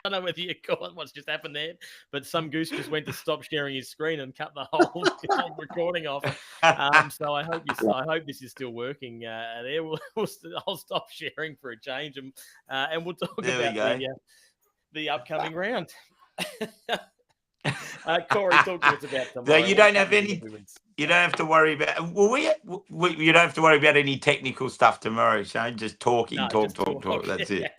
I don't know whether you caught what's just happened there, but some goose just went to stop sharing his screen and cut the whole recording off. So I hope this is still working there. I'll stop sharing for a change, and we'll talk There we about go. the upcoming round. Corey, talk to us about So tomorrow. you don't have any. You don't have to worry about. Well, you don't have to worry about any technical stuff tomorrow, Shane. Just talking, No, talk. just talk. That's it.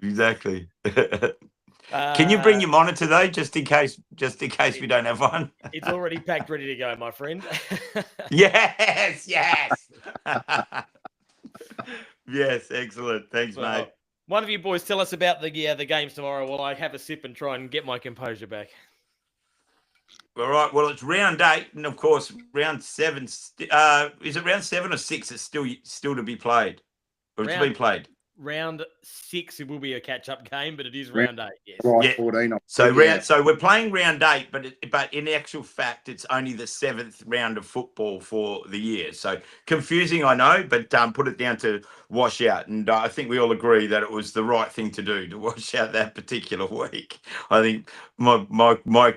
Exactly. Can you Uh, bring your monitor though, just in case we don't have one? It's already packed, ready to go, my friend. Yes. Yes, excellent. Thanks, Well, mate. one of you boys tell us about the games tomorrow while I have a sip and try and get my composure back. All right. Well, it's round 8, and of course, round 7. Is it round 7 or 6? It's still to be played, or it's been played. Round 6, it will be a catch-up game, but it is round 8. Yes. Yeah. 14. So we're playing round 8, but in actual fact, it's only the 7th round of football for the year. So confusing, I know, but put it down to wash out, and I think we all agree that it was the right thing to do to wash out that particular week. I think my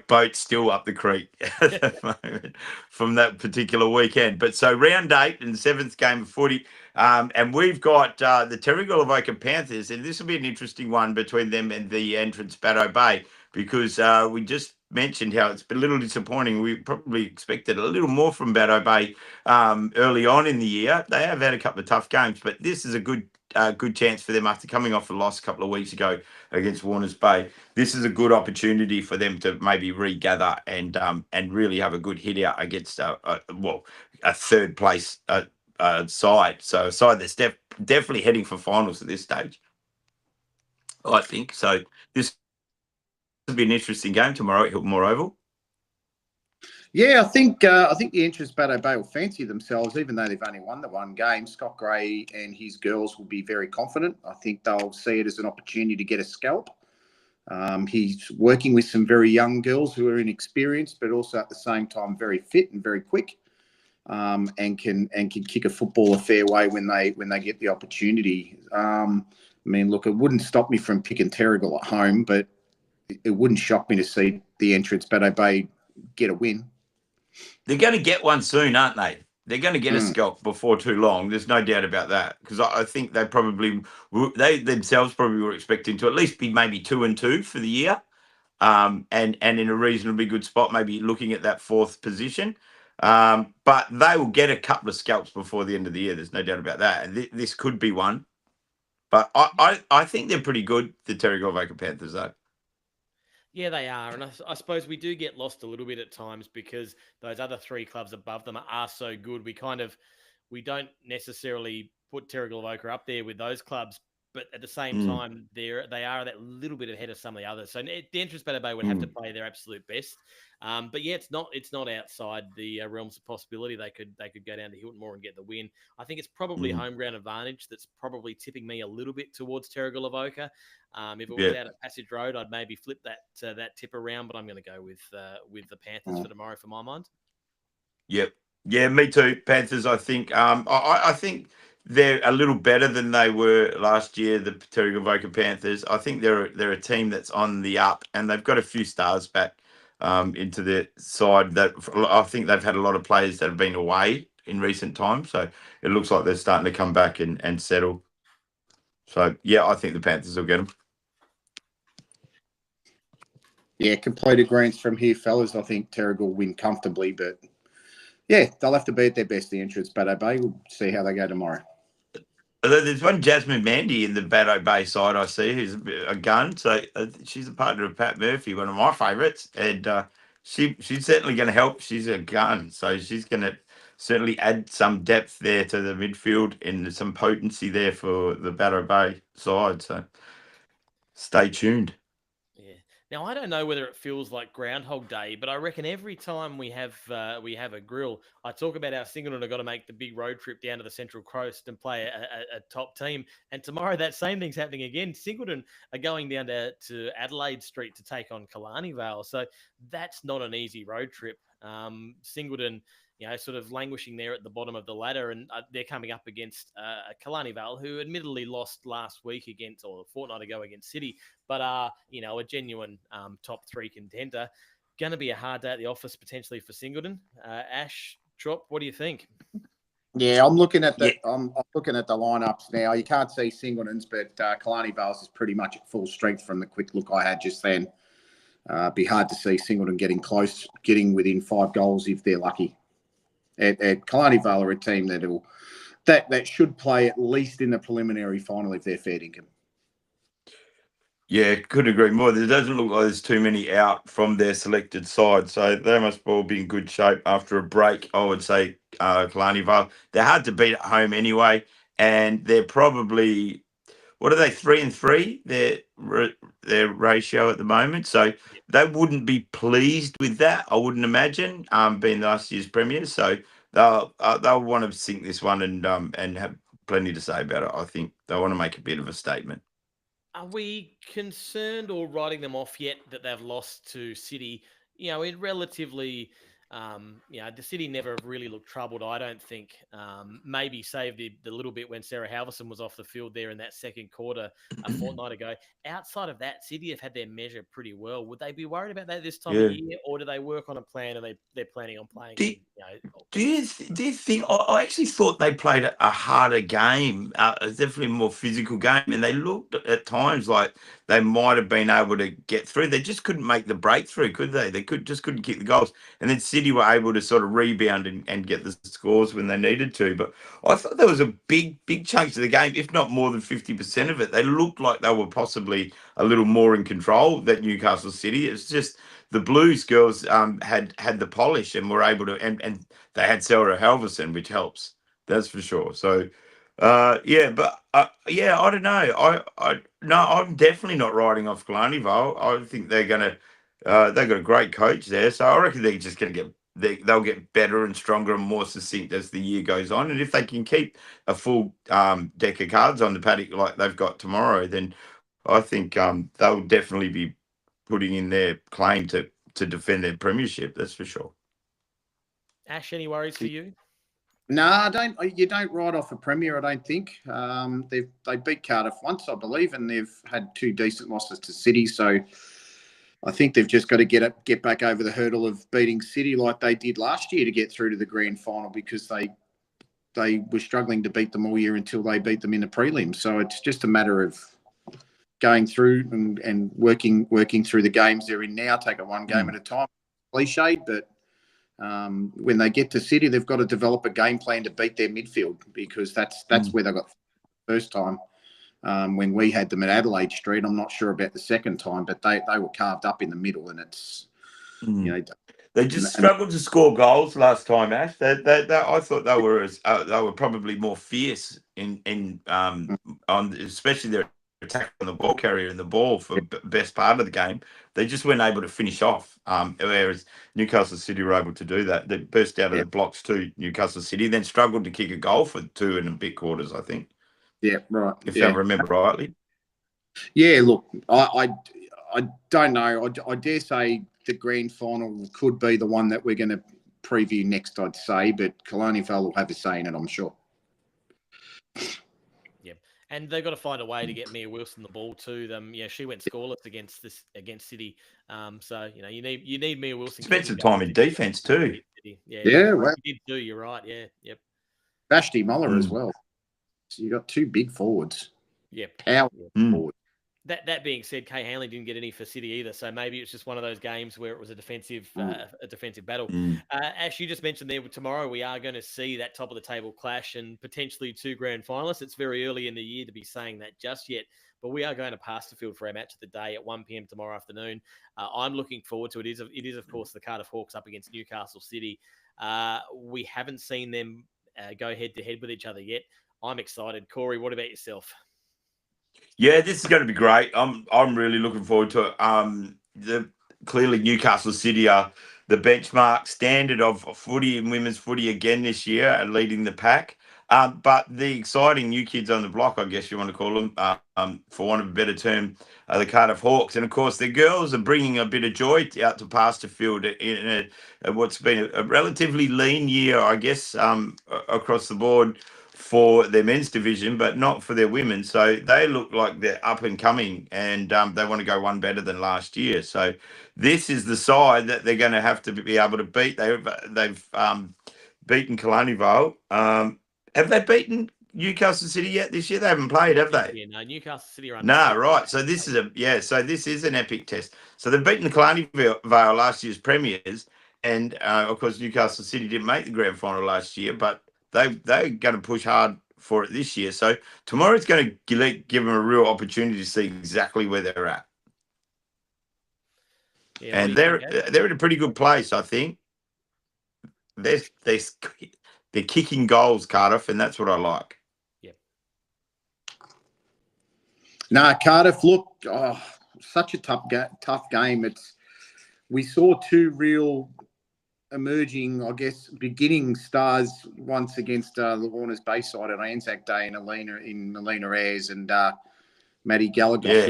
boat's still up the creek at the moment from that particular weekend. But so round 8 and 7th game of footy. And we've got the Terrigal Avoca Panthers, and this will be an interesting one between them and the entrance Batto Bay, because we just mentioned how it's been a little disappointing. We probably expected a little more from Batto Bay early on in the year. They have had a couple of tough games, but this is a good chance for them after coming off a loss a couple of weeks ago against Warners Bay. This is a good opportunity for them to maybe regather and really have a good hit out against a third place side. So a side that's definitely heading for finals at this stage, I think. So this will be an interesting game tomorrow at Hilton Moore Oval. Yeah, I think the entrance Batto Bay will fancy themselves, even though they've only won the one game. Scott Gray and his girls will be very confident. I think they'll see it as an opportunity to get a scalp. He's working with some very young girls who are inexperienced, but also at the same time very fit and very quick. And can kick a football a fair way when they get the opportunity. I mean, look, it wouldn't stop me from picking Terrigal at home, but it wouldn't shock me to see the entrance Batto Bay get a win. They're going to get one soon, aren't they? They're going to get a scalp before too long. There's no doubt about that, because I think they themselves probably were expecting to at least be maybe 2-2 for the year, and in a reasonably good spot, maybe looking at that 4th position. But they will get a couple of scalps before the end of the year. There's no doubt about that. And this could be one. But I think they're pretty good, the Terrigal Avoca Panthers, though. Yeah, they are. And I suppose we do get lost a little bit at times because those other 3 clubs above them are so good. We don't necessarily put Terrigal Avoca up there with those clubs, but at the same time, they are that little bit ahead of some of the others. So the entrance Batto Bay would have to play their absolute best. But yeah, it's not outside the realms of possibility. They could go down to Hilton Moore and get the win. I think it's probably home ground advantage that's probably tipping me a little bit towards Terrigal Avoca. If it was out at Passage Road, I'd maybe flip that tip around, but I'm going to go with the Panthers for tomorrow for my mind. Yep. Yeah, me too. Panthers, I think. I think they're a little better than they were last year, the Terrigal Avoca Panthers. I think they're a team that's on the up, and they've got a few stars back into their side. That I think they've had a lot of players that have been away in recent times, so it looks like they're starting to come back and settle. So yeah, I think the Panthers will get them. Yeah, complete agreement from here, fellas. I think Terrigal will win comfortably, but yeah, they'll have to be at their best, the entrance Batto Bay. We'll see how they go tomorrow. There's one Jasmine Mandy in the Batto Bay side I see who's a gun. So she's a partner of Pat Murphy, one of my favourites, and she's certainly going to help. She's a gun, so she's going to certainly add some depth there to the midfield and some potency there for the Batto Bay side. So stay tuned. Yeah. Now I don't know whether it feels like Groundhog Day, but I reckon every time we have a grill, I talk about how Singleton have got to make the big road trip down to the Central Coast and play a top team. And tomorrow that same thing's happening again. Singleton are going down to Adelaide Street to take on Killarney Vale, so that's not an easy road trip. Singleton sort of languishing there at the bottom of the ladder, and they're coming up against Kalani Vale, who admittedly lost last week or a fortnight ago against City, but are, a genuine top 3 contender. Going to be a hard day at the office potentially for Singleton. Ash, Trop, what do you think? Yeah, I'm looking at the I'm looking at the lineups now. You can't see Singleton's, but Kalani Vales is pretty much at full strength from the quick look I had just then. Be hard to see Singleton getting within 5 goals if they're lucky. At Kalani Vale are a team that should play at least in the preliminary final if they're fair dinkum. Yeah, couldn't agree more. There doesn't look like there's too many out from their selected side, so they must all be in good shape after a break. I would say Kalani Vale. They're hard to beat at home anyway, and they're probably, what are they, 3-3? Their ratio at the moment, so they wouldn't be pleased with that. I wouldn't imagine, being last year's premiers. So they'll want to sink this one and have plenty to say about it. I think they want to make a bit of a statement. Are we concerned or writing them off yet that they've lost to City? In relatively, the City never really looked troubled, I don't think. Maybe saved the little bit when Sarah Halverson was off the field there in that second quarter a fortnight ago. Outside of that, City have had their measure pretty well. Would they be worried about that this time of year, or do they work on a plan and they're planning on playing? Do you think? I actually thought they played a harder game, definitely a more physical game, and they looked at times like they might have been able to get through. They just couldn't make the breakthrough, could they? They couldn't kick the goals, and then City were able to sort of rebound and get the scores when they needed to. But I thought there was a big chunks of the game, if not more than 50% of it. They looked like they were possibly a little more in control than Newcastle City. It's just the Blues girls had the polish and were able to, and they had Sarah Halverson, which helps. That's for sure. So, but I don't know. No, I'm definitely not riding off Kalani Vale. I think they're gonna. They've got a great coach there, so I reckon they're just gonna they'll get better and stronger and more succinct as the year goes on. And if they can keep a full deck of cards on the paddock like they've got tomorrow, then I think they'll definitely be putting in their claim to defend their premiership. That's for sure. Ash, any worries for you? No, you don't write off a premier, I don't think. They beat Cardiff once, I believe, and they've had 2 decent losses to City. So I think they've just got to get back over the hurdle of beating City like they did last year to get through to the grand final, because they were struggling to beat them all year until they beat them in the prelims. So it's just a matter of going through and working through the games they're in now, take it one game at a time. Cliched, but when they get to City, they've got to develop a game plan to beat their midfield, because that's where they got the first time when we had them at Adelaide Street. I'm not sure about the second time, but they were carved up in the middle, and it's they just struggled to score goals last time, Ash. I thought they were probably more fierce on especially their attack on the ball carrier and the ball for best part of the game. They just weren't able to finish off, whereas Newcastle City were able to do that. They burst out of the blocks to Newcastle City, then struggled to kick a goal for 2 and a bit quarters, I think. Yeah, right. If I remember rightly. Yeah, look, I don't know. I dare say the grand final could be the one that we're going to preview next, I'd say, but Kalani Vale will have a say in it, I'm sure. And they've got to find a way to get Mia Wilson the ball to them. She went scoreless against City. So you need Mia Wilson. Spent some time in defence too. Yeah, well, you did too. You're right. Yeah, yep. Vashti Muller as well. So you got 2 big forwards. Yeah, power forwards. That being said, Kay Hanley didn't get any for City either, so maybe it's just one of those games where it was a defensive battle. Ash, you just mentioned there, tomorrow we are going to see that top of the table clash and potentially 2 grand finalists. It's very early in the year to be saying that just yet, but we are going to Pasterfield for our match of the day at 1 p.m. tomorrow afternoon. I'm looking forward to it. It is of course the Cardiff Hawks up against Newcastle City. We haven't seen them go head to head with each other yet. I'm excited. Corey, what about yourself? Yeah, this is going to be great. I'm really looking forward to it. Clearly Newcastle City are the benchmark standard of footy and women's footy again this year and leading the pack. But the exciting new kids on the block, I guess you want to call them, for want of a better term, are the Cardiff Hawks. And of course, the girls are bringing a bit of joy out to Pasterfield in what's been a relatively lean year, I guess, across the board for their men's division, but not for their women. So they look like they're up and coming, and they want to go one better than last year. So this is the side that they're going to have to be able to beat. They've beaten Kalani Vale. Have they beaten Newcastle City yet this year? They haven't played, have they? Yeah, no, Newcastle City are No, undefeated. right. So this is so this is an epic test. So they've beaten the Kalani Vale last year's premiers, and of course Newcastle City didn't make the grand final last year, but they're going to push hard for it this year. So tomorrow's going to give them a real opportunity to see exactly where they're at. Yeah, And they're in a pretty good place, I think. They're kicking goals, Cardiff, and that's what I like. Yeah. No, Cardiff, look, such a tough game. We saw two real emerging, I guess, beginning stars once against the Warners Bayside on Anzac Day in Alina Ayres and Maddie Galagos,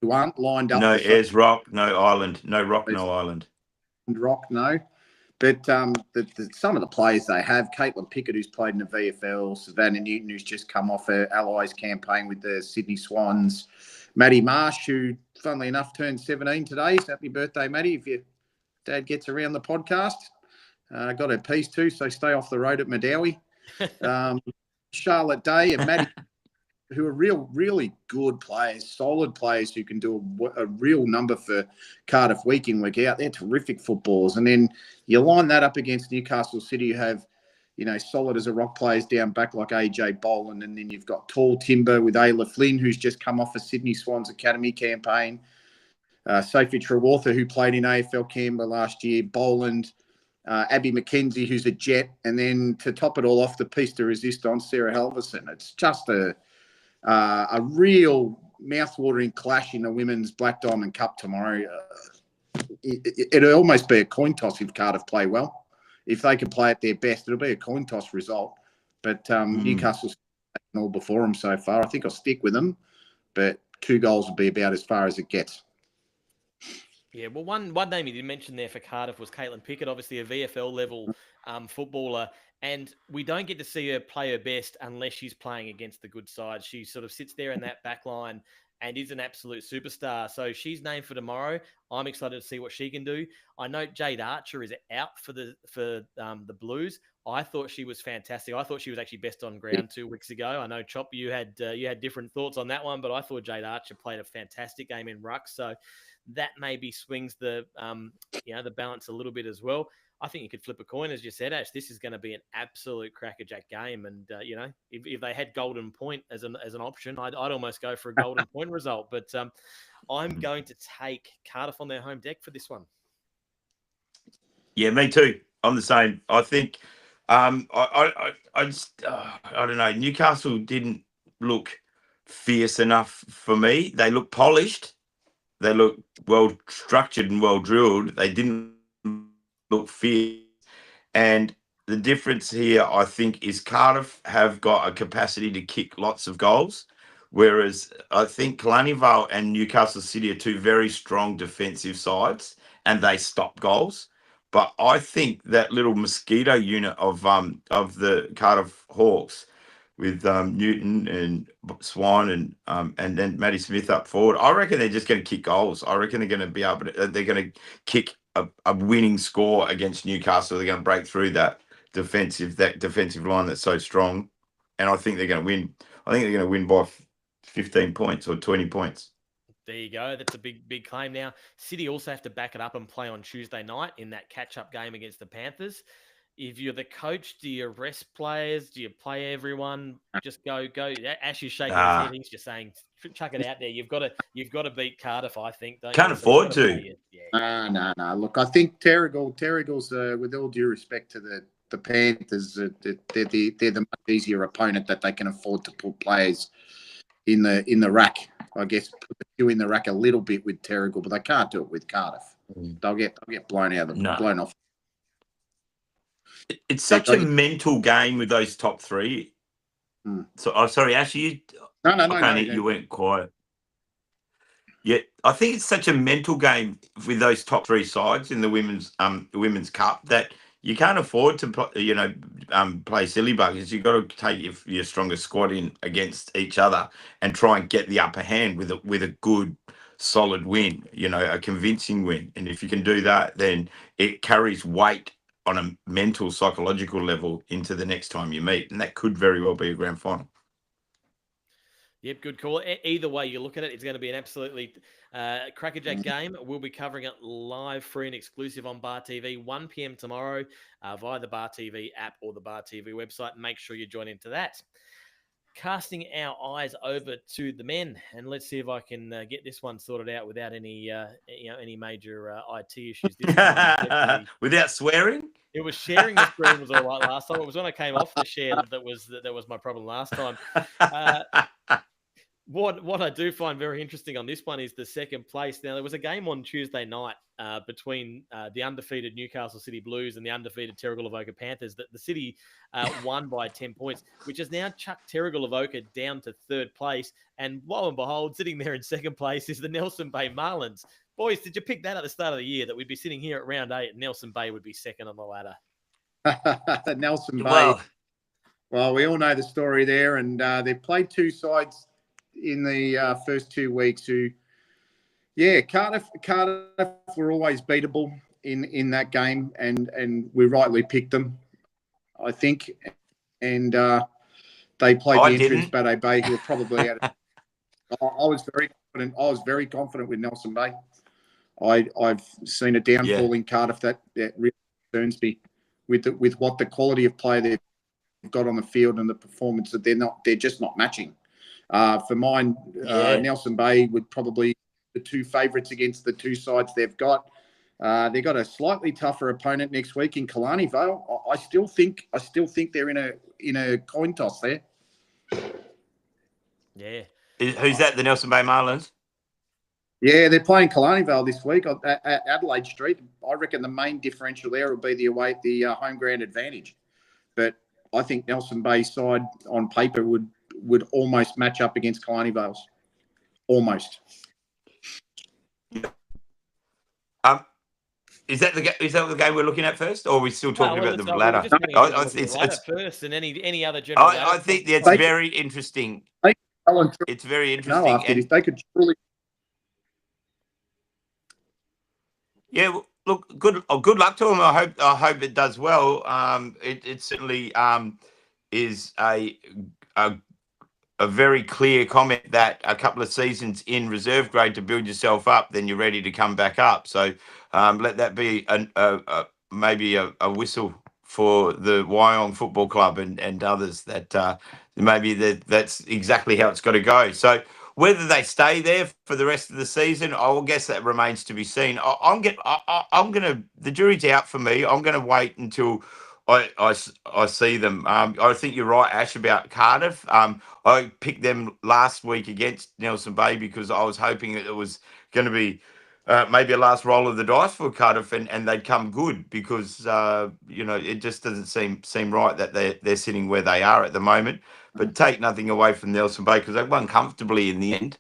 who aren't lined up. No Ayres Rock, no Island, no Rock, no Island. Rock, no. But some of the players they have, Caitlin Pickett, who's played in the VFL, Savannah Newton, who's just come off her Allies campaign with the Sydney Swans, Maddie Marsh, who, funnily enough, turned 17 today. So happy birthday, Maddie, if your dad gets around the podcast. Got her piece too, so stay off the road at Madawi. Charlotte Day and Maddie, who are really good players, solid players who can do a real number for Cardiff week in, week out. They're terrific footballers. And then you line that up against Newcastle City, who have, solid as a rock players down back like AJ Boland. And then you've got tall timber with Ayla Flynn, who's just come off a Sydney Swans Academy campaign. Sophie Trewartha, who played in AFL Canberra last year. Boland, Abby McKenzie, who's a jet. And then to top it all off, the piece de resistance, Sarah Halverson. It's just a real mouth-watering clash in the Women's Black Diamond Cup tomorrow. It'll almost be a coin toss if Cardiff play well. If they can play at their best, it'll be a coin toss result. But Newcastle's taken all before them so far. I think I'll stick with them, but 2 goals will be about as far as it gets. Yeah, well, one name you did mention there for Cardiff was Caitlin Pickett, obviously a VFL level footballer, and we don't get to see her play her best unless she's playing against the good side. She sort of sits there in that back line and is an absolute superstar. So she's named for tomorrow. I'm excited to see what she can do. I know Jade Archer is out for the Blues. I thought she was fantastic. I thought she was actually best on ground 2 weeks ago. I know, Chop, you had different thoughts on that one, but I thought Jade Archer played a fantastic game in ruck. So that maybe swings the balance a little bit as well. I think you could flip a coin, as you said, Ash. This is going to be an absolute crackerjack game, and if they had golden point as an option, I'd almost go for a golden point result. But I'm going to take Cardiff on their home deck for this one. Yeah, me too. I'm the same. I think I don't know. Newcastle didn't look fierce enough for me. They look polished. They look well structured and well drilled. They didn't look fierce. And the difference here, I think, is Cardiff have got a capacity to kick lots of goals, whereas I think Kalani Vale and Newcastle City are 2 very strong defensive sides, and they stop goals. But I think that little mosquito unit of the Cardiff Hawks with Newton and Swan and then Maddie Smith up forward, I reckon they're just going to kick goals. I reckon they're going to be able to. They're going to kick a winning score against Newcastle. They're going to break through that defensive line that's so strong, and I think they're going to win. I think they're going to win by 15 points or 20 points. There you go. That's a big claim. Now, City also have to back it up and play on Tuesday night in that catch-up game against the Panthers. If you're the coach, do you rest players? Do you play everyone? Just go. Ash is shaking his head. He's just saying, chuck it out there. You've got to beat Cardiff, I think. Can't afford to. No. Look, I think Terrigal's with all due respect to the Panthers, they're the much easier opponent that they can afford to put players in the rack. I guess put the few in the rack a little bit with Terrigal, but they can't do it with Cardiff. They'll get blown off. It's such a mental game with those top three. So, sorry, Ash, you went quiet. Yeah, I think it's such a mental game with those top three sides in the women's cup that you can't afford to play silly buggers. You've got to take your strongest squad in against each other and try and get the upper hand with a good solid win, a convincing win. And if you can do that, then it carries weight on a mental, psychological level into the next time you meet, and that could very well be a grand final. Yep, good call. Either way you look at it, it's going to be an absolutely crackerjack game. We'll be covering it live, free and exclusive on Bar TV, 1 p.m. tomorrow via the Bar TV app or the Bar TV website. Make sure you join into that. Casting our eyes over to the men, and let's see if I can get this one sorted out without any major IT issues this time. Without swearing? It was sharing the screen was all right last time. It was when I came off the share that was my problem last time. What I do find very interesting on this one is the second place. Now, there was a game on Tuesday night between the undefeated Newcastle City Blues and the undefeated Terrigal Avoca Panthers that the City won by 10 points, which has now chucked Terrigal Avoca down to third place. And lo and behold, sitting there in second place is the Nelson Bay Marlins. Boys, did you pick that at the start of the year that we'd be sitting here at round 8 and Nelson Bay would be second on the ladder? Nelson Bay. Well, we all know the story there, and they've played two sides in the first 2 weeks Cardiff were always beatable in that game, and we rightly picked them, I think. And they played the entrance Bateau Bay, who were probably at it. I was very confident. I was very confident with Nelson Bay. I've seen a downfall in Cardiff that really concerns me with what the quality of play they've got on the field and the performance that they're just not matching. For mine, Nelson Bay would probably the two favourites against the two sides they've got. They've got a slightly tougher opponent next week in Killarney Vale. I still think they're in a coin toss there. Yeah. Who's that? The Nelson Bay Marlins? Yeah, they're playing Killarney Vale this week at Adelaide Street. I reckon the main differential there will be the home ground advantage. But I think Nelson Bay's side on paper would almost match up against Killarney Vale's. Almost. Is that the game we're looking at first, or are we still talking about the ladder? It's first, and any other general. I think that's very interesting. It's very interesting. And they could truly. Yeah, look, good luck to them. I hope it does well. It certainly is a very clear comment that a couple of seasons in reserve grade to build yourself up, then you're ready to come back up. So let that be maybe a whistle for the Wyong Football Club and others that maybe that's exactly how it's got to go. So whether they stay there for the rest of the season, I guess that remains to be seen. The jury's out for me. I'm gonna wait until I see them. I think you're right, Ash, about Cardiff. I picked them last week against Nelson Bay because I was hoping that it was going to be maybe a last roll of the dice for Cardiff and they'd come good because it just doesn't seem right that they're sitting where they are at the moment. But take nothing away from Nelson Bay because they won comfortably in the end.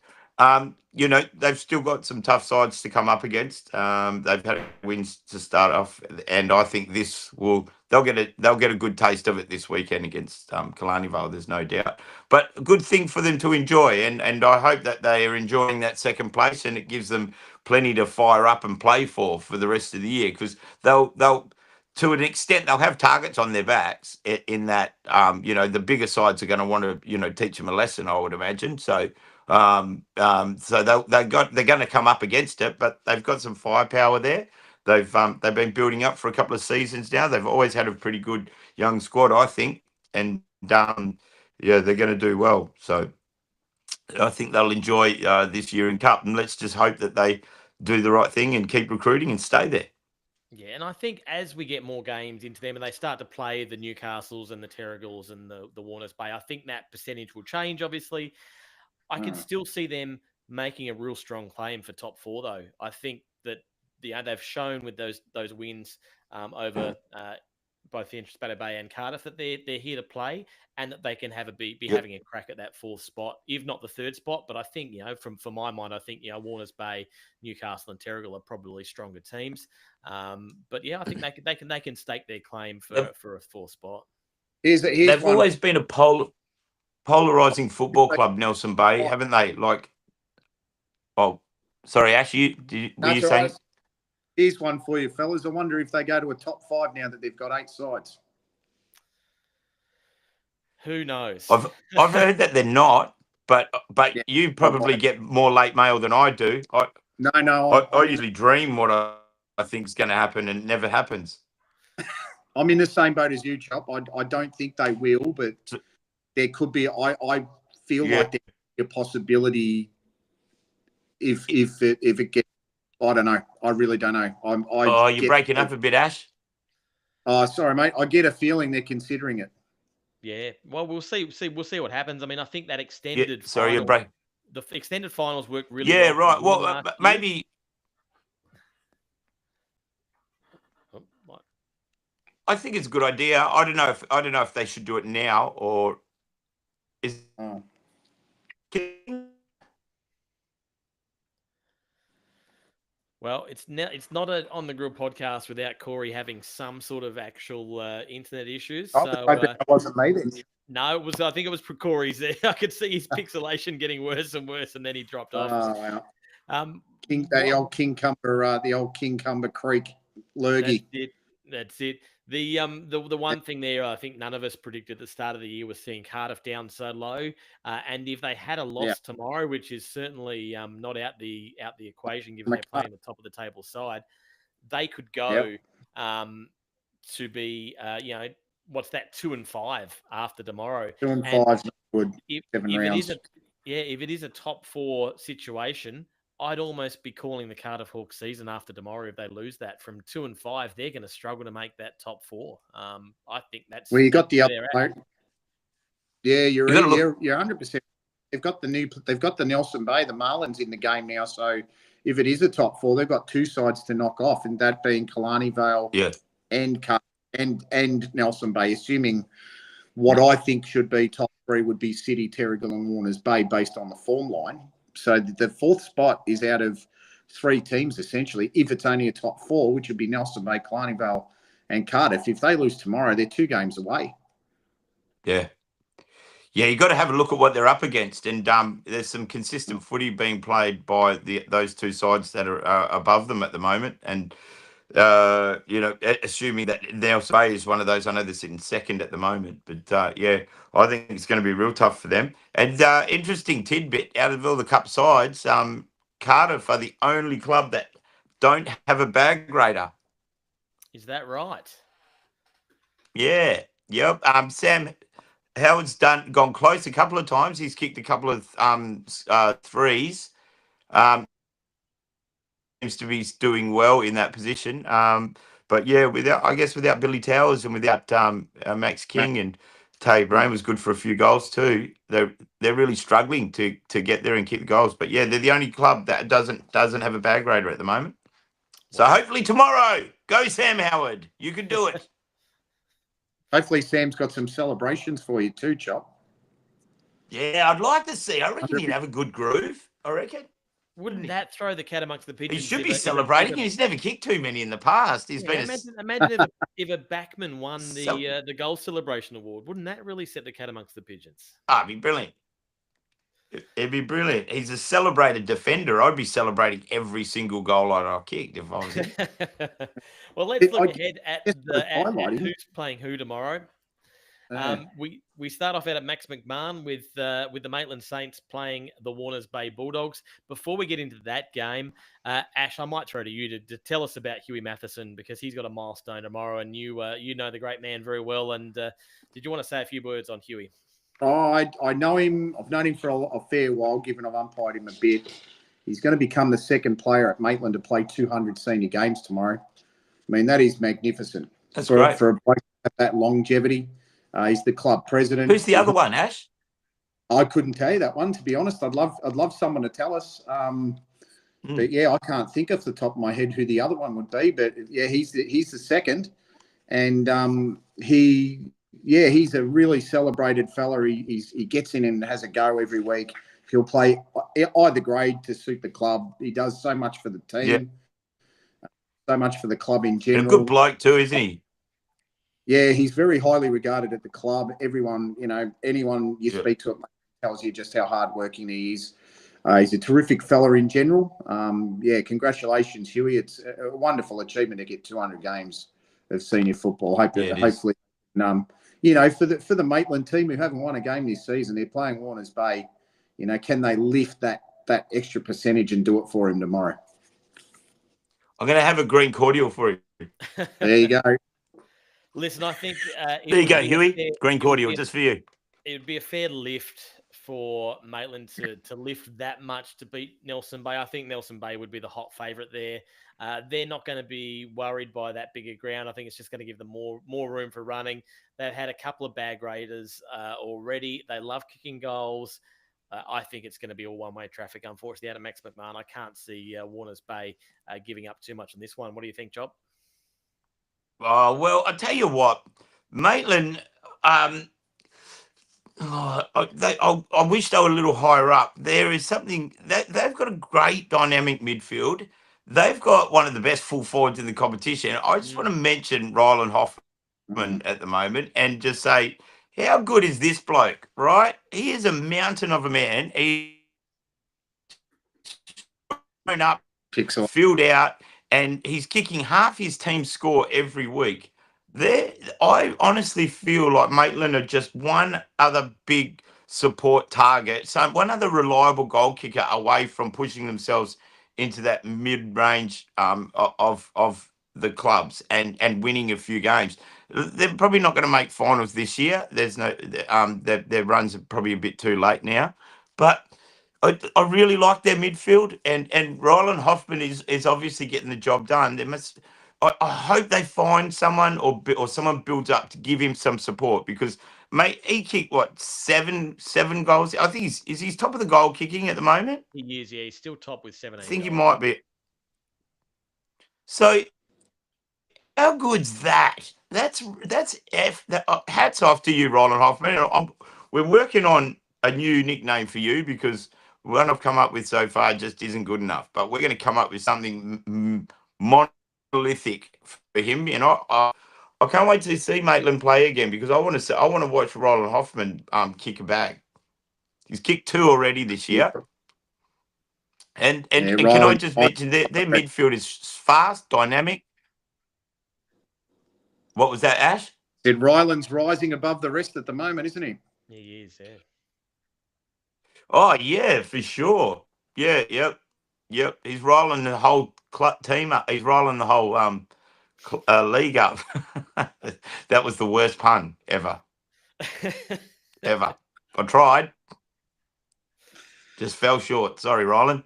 They've still got some tough sides to come up against. They've had wins to start off, and I think they'll get a good taste of it this weekend against Killarney Vale. There's no doubt. But a good thing for them to enjoy, and I hope that they are enjoying that second place, and it gives them plenty to fire up and play for the rest of the year because they'll. To an extent, they'll have targets on their backs in that, the bigger sides are going to want to, teach them a lesson, I would imagine. So, so they're going to come up against it, but they've got some firepower there. They've been building up for a couple of seasons now. They've always had a pretty good young squad, I think, and they're going to do well. So, I think they'll enjoy this year in Cup, and let's just hope that they do the right thing and keep recruiting and stay there. Yeah, and I think as we get more games into them and they start to play the Newcastles and the Terrigals and the Warners Bay, I think that percentage will change, obviously. I can still see them making a real strong claim for top four, though. I think that they've shown with those wins over both the Interests Bateau Bay and Cardiff that they're here to play, and that they can be Yep. having a crack at that fourth spot, if not the third spot. But I think, from my mind, I think Warners Bay, Newcastle, and Terrigal are probably stronger teams. But yeah, I think they can stake their claim for a fourth spot. They've always been a polarizing football club, Nelson Bay, haven't they? Sorry, Ash, were you saying? Here's one for you, fellas. I wonder if they go to a top 5 now that they've got 8 sides. Who knows? I've heard that they're not, but Yeah. you probably get more late mail than I do. I usually dream what I think is going to happen, and it never happens. I'm in the same boat as you, Chop. I don't think they will, but there could be. I feel like there's a possibility if it gets. I don't know. I really don't know. You're breaking up a bit, Ash. Oh, sorry, mate. I get a feeling they're considering it. Yeah. Well, we'll see. We'll see what happens. I mean, I think that extended. Sorry, you're breaking. The extended finals work really well. Yeah, right. Well, maybe. I think it's a good idea. I don't know if they should do it now or is. Well, it's not a On the Grill podcast without Corey having some sort of actual internet issues. It wasn't me then. No, it was. I think it was Corey's. I could see his pixelation getting worse and worse, and then he dropped off. Oh, wow. The old King Cumber Creek lurgy. That's it. The one thing there, I think none of us predicted at the start of the year was seeing Cardiff down so low. And if they had a loss tomorrow, which is certainly not out the equation, given they're playing the top of the table side, they could go to be what's that, 2-5 after tomorrow. 2-5 would 7 rounds. If it is a top 4 situation, I'd almost be calling the Cardiff Hawks season after tomorrow if they lose that. From 2-5, they're going to struggle to make that top 4. I think that's you got the other. Yeah, you're 100%. They've got the Nelson Bay, the Marlins in the game now. So if it is a top 4, they've got 2 sides to knock off, and that being Killarney Vale and Nelson Bay. Assuming what I think should be top 3 would be City, Terrigal, and Warners Bay based on the form line. So the 4th spot is out of 3 teams, essentially, if it's only a top 4, which would be Nelson Bay, Killarney Vale, and Cardiff. If they lose tomorrow, they're 2 games away. Yeah. Yeah, you got to have a look at what they're up against. And there's some consistent footy being played by those 2 sides that are above them at the moment. And, assuming that Nelson Bay is one of those, I know they're sitting second at the moment. But, I think it's going to be real tough for them. And interesting tidbit, out of all the cup sides, Cardiff are the only club that don't have a bag grader. Is that right? Yeah. Yep. Sam Howard's gone close a couple of times. He's kicked a couple of threes. Seems to be doing well in that position. But yeah, without Billy Towers and without Max King and Tay Brain was good for a few goals too. They're really struggling to get there and keep the goals. But yeah, they're the only club that doesn't have a bag grader at the moment. So hopefully tomorrow, go Sam Howard. You can do it. Hopefully Sam's got some celebrations for you too, Chop. Yeah, I'd like to see. I reckon he'd have a good groove. I reckon. Wouldn't that throw the cat amongst the pigeons? He should be celebrating. He's never kicked too many in the past. Imagine if a backman won the goal celebration award. Wouldn't that really set the cat amongst the pigeons? It'd be brilliant. It'd be brilliant. He's a celebrated defender. I'd be celebrating every single goal I kicked if I was him. Well, let's look ahead at who's playing who tomorrow. We start off out at Max McMahon with the Maitland Saints playing the Warners Bay Bulldogs. Before we get into that game, Ash, I might throw to you to tell us about Huey Matheson, because he's got a milestone tomorrow, and you know the great man very well. And did you want to say a few words on Huey? Oh, I know him. I've known him for a fair while, given I've umpired him a bit. He's going to become the 2nd player at Maitland to play 200 senior games tomorrow. I mean, that is magnificent. That's great. For a bloke at that longevity. He's the club president. Who's the other one, Ash? I couldn't tell you that one, to be honest. I'd love someone to tell us. But yeah, I can't think off the top of my head who the other one would be. But yeah, he's the 2nd. and he's a really celebrated fella. He gets in and has a go every week. He'll play either grade to suit the club. He does so much for the team, so much for the club in general. And a good bloke too, isn't he? Yeah, he's very highly regarded at the club. Everyone, anyone you speak to tells you just how hardworking he is. He's a terrific fella in general. Congratulations, Huey. It's a wonderful achievement to get 200 games of senior football. Hopefully, for the Maitland team who haven't won a game this season, they're playing Warners Bay. Can they lift that extra percentage and do it for him tomorrow? I'm going to have a green cordial for him. There you go. Listen, I think there you go, Huey. Green cordial just for you. It would be a fair lift for Maitland to lift that much to beat Nelson Bay. I think Nelson Bay would be the hot favourite there. They're not going to be worried by that bigger ground. I think it's just going to give them more room for running. They've had a couple of bag raiders already. They love kicking goals. I think it's going to be all one-way traffic, unfortunately, out of Max McMahon. I can't see Warners Bay giving up too much on this one. What do you think, Job? Oh, well, I tell you what, Maitland, I wish they were a little higher up. There is something that they've got a great dynamic midfield. They've got one of the best full forwards in the competition. I just want to mention Ryland Hoffman at the moment and just say, how good is this bloke, right? He is a mountain of a man. He's grown up, filled out, and he's kicking half his team score every week. I honestly feel like Maitland are just one other big support target, so one other reliable goal kicker away from pushing themselves into that mid-range of the clubs and winning a few games. They're probably not going to make finals this year. There's no their runs are probably a bit too late now, but I really like their midfield, and Ryland Hoffman is obviously getting the job done. I hope they find someone or someone builds up to give him some support, because mate, he kicked seven goals. I think he's top of the goal kicking at the moment. He is, yeah. He's still top with 17. I think he might be. So how good's that? That's hats off to you, Ryland Hoffman. We're working on a new nickname for you, because one I've come up with so far just isn't good enough. But we're going to come up with something monolithic for him. I can't wait to see Maitland play again, because I want to watch Ryland Hoffman kick a bag. He's kicked 2 already this year. And can I just mention their midfield is fast, dynamic. What was that, Ash? Said Ryland's rising above the rest at the moment, isn't he? He is, yeah. Oh, yeah, for sure. Yeah, yep. He's rolling the whole team up. He's rolling the whole league up. That was the worst pun ever. Ever. I tried. Just fell short. Sorry, Ryland.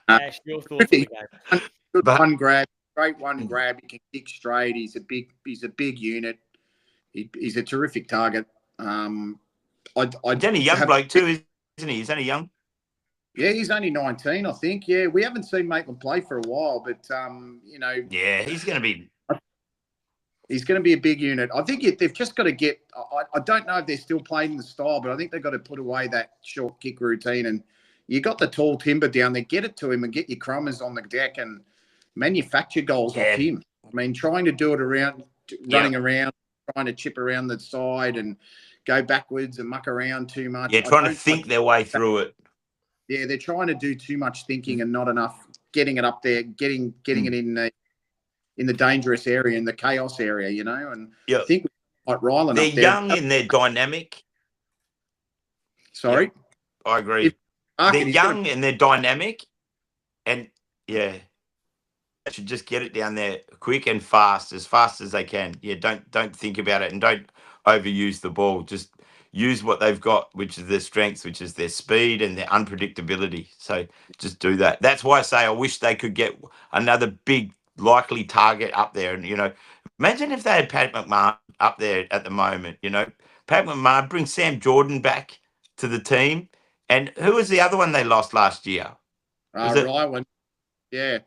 Ash, your thoughts on the game? Good one grab. Great one grab. He can kick straight. He's a big unit. He's a terrific target. He's only a young bloke too, isn't he? He's only young. Yeah, he's only 19, I think. Yeah, we haven't seen Maitland play for a while, but Yeah, he's going to be. He's going to be a big unit. I think they've just got to get. I don't know if they're still playing the style, but I think they've got to put away that short kick routine. And you got the tall timber down there. Get it to him and get your crummers on the deck and manufacture goals off him. I mean, trying to do it around, running around, trying to chip around the side and go backwards and muck around too much. Yeah, trying to think their way through it. Yeah, they're trying to do too much thinking and not enough getting it up there, getting it in the dangerous area, in the chaos area, And I think like Ryland, they're young and they're dynamic. Sorry, yep, I agree. They're young and they're dynamic, and they should just get it down there quick and fast as they can. Yeah, don't think about it and don't overuse the ball. Just use what they've got, which is their strengths, which is their speed and their unpredictability. So just do that. That's why I say I wish they could get another big likely target up there. And, imagine if they had Pat McMahon up there at the moment, Pat McMahon, bring Sam Jordan back to the team. And who was the other one they lost last year? Ryland. Yeah.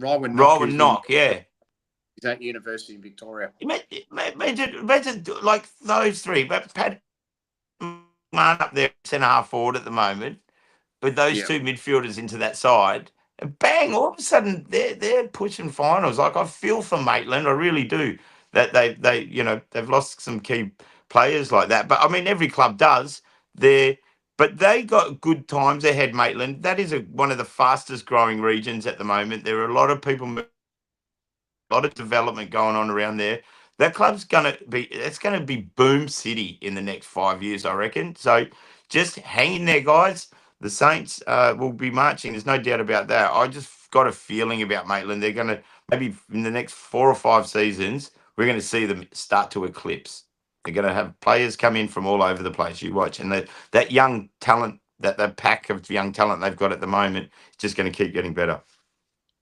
Rowan Knock, yeah. He's at University of Victoria. Imagine like those three, but Pat Man up there, centre half forward at the moment, with those two midfielders into that side, and bang! All of a sudden, they're pushing finals. Like, I feel for Maitland, I really do. That they've lost some key players like that. But I mean, every club does. But they got good times ahead, Maitland. That is one of the fastest growing regions at the moment. There are a lot of people, a lot of development going on around there. That club's it's gonna be boom city in the next 5 years, I reckon. So just hang in there, guys. The Saints will be marching. There's no doubt about that. I just got a feeling about Maitland. They're gonna, maybe in the next 4 or 5 seasons, we're gonna see them start to eclipse. They're gonna have players come in from all over the place. You watch, and that young talent, that pack of young talent they've got at the moment, is just gonna keep getting better.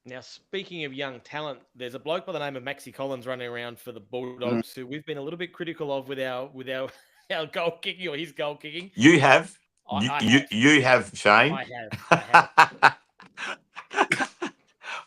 Now, speaking of young talent, there's a bloke by the name of Maxi Collins running around for the Bulldogs who we've been a little bit critical of with our our goal kicking or his goal kicking. You have. I have. You have, Shane. I have.